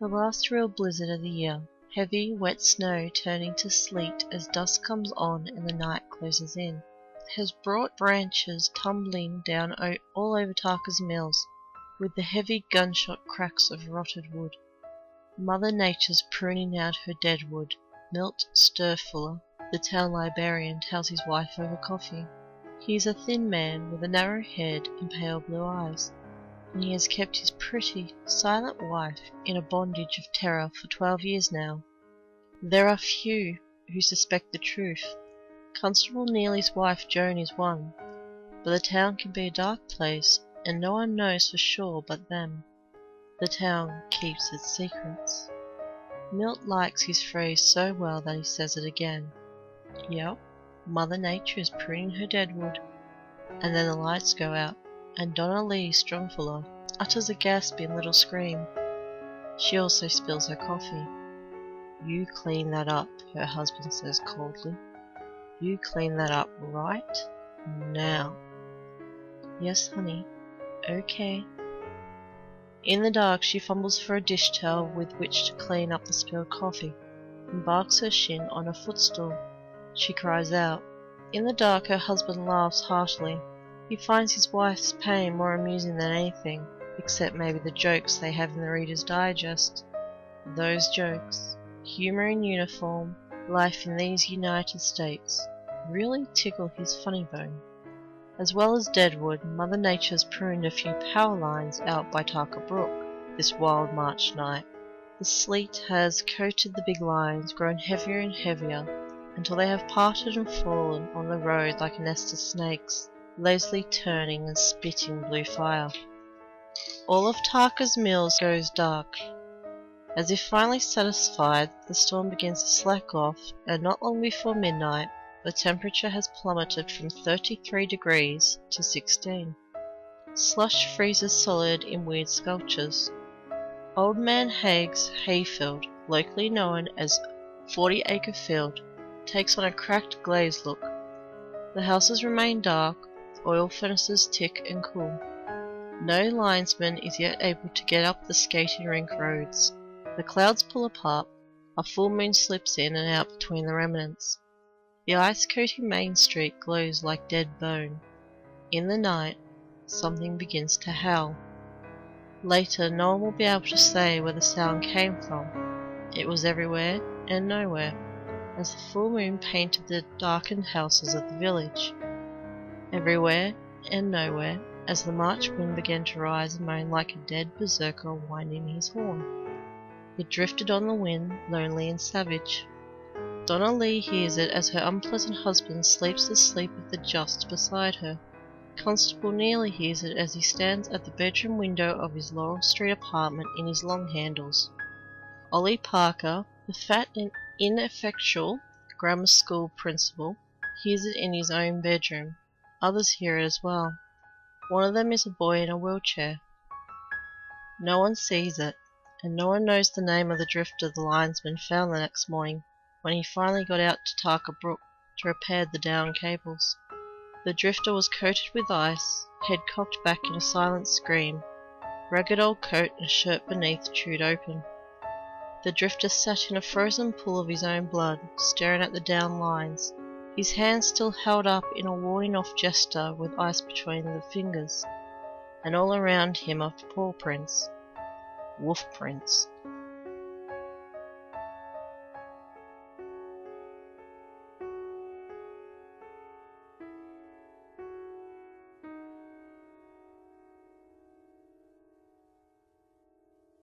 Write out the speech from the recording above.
The last real blizzard of the year. Heavy, wet snow turning to sleet as dusk comes on and the night closes in, has brought branches tumbling down all over Tarka's mills, with the heavy gunshot cracks of rotted wood. Mother Nature's pruning out her dead wood. Milt Stirfuller, the town librarian, tells his wife over coffee. He is a thin man with a narrow head and pale blue eyes, and he has kept his pretty, silent wife in a bondage of terror for 12 years now. There are few who suspect the truth. Constable Neely's wife Joan is one, but the town can be a dark place, and no one knows for sure but them. The town keeps its secrets. Milt likes his phrase so well that he says it again. Yep, Mother Nature is pruning her deadwood. And then the lights go out, and Donna Lee Strongfuller utters a gasping little scream. She also spills her coffee. You clean that up, her husband says coldly. You clean that up right now. Yes, honey. Okay. In the dark, she fumbles for a dish towel with which to clean up the spilled coffee, and barks her shin on a footstool. She cries out. In the dark, her husband laughs heartily. He finds his wife's pain more amusing than anything, except maybe the jokes they have in the Reader's Digest. Those jokes, humour in uniform, life in these United States, really tickle his funny bone. As well as deadwood, Mother Nature's pruned a few power lines out by Tarka Brook this wild March night. The sleet has coated the big lines, grown heavier and heavier, until they have parted and fallen on the road like a nest of snakes, lazily turning and spitting blue fire. All of Tarka's mills goes dark. As if finally satisfied, the storm begins to slack off, and not long before midnight, the temperature has plummeted from 33 degrees to 16. Slush freezes solid in weird sculptures. Old Man Haig's hayfield, locally known as 40 Acre Field, takes on a cracked glazed look. The houses remain dark, oil furnaces tick and cool. No linesman is yet able to get up the skating rink roads. The clouds pull apart, a full moon slips in and out between the remnants. The ice-coating Main Street glows like dead bone. In the night, something begins to howl. Later, no one will be able to say where the sound came from. It was everywhere and nowhere, as the full moon painted the darkened houses of the village. Everywhere and nowhere, as the March wind began to rise and moan like a dead berserker winding his horn. It drifted on the wind, lonely and savage. Donna Lee hears it as her unpleasant husband sleeps the sleep of the just beside her. Constable Neely hears it as he stands at the bedroom window of his Laurel Street apartment in his long handles. Ollie Parker, the fat and ineffectual grammar school principal, hears it in his own bedroom. Others hear it as well. One of them is a boy in a wheelchair. No one sees it, and no one knows the name of the drifter the linesman found the next morning when he finally got out to Tarka Brook to repair the down cables. The drifter was coated with ice, head cocked back in a silent scream, ragged old coat and shirt beneath chewed open. The drifter sat in a frozen pool of his own blood, staring at the down lines, his hands still held up in a warding-off gesture with ice between the fingers, and all around him are paw prints. Wolf prints.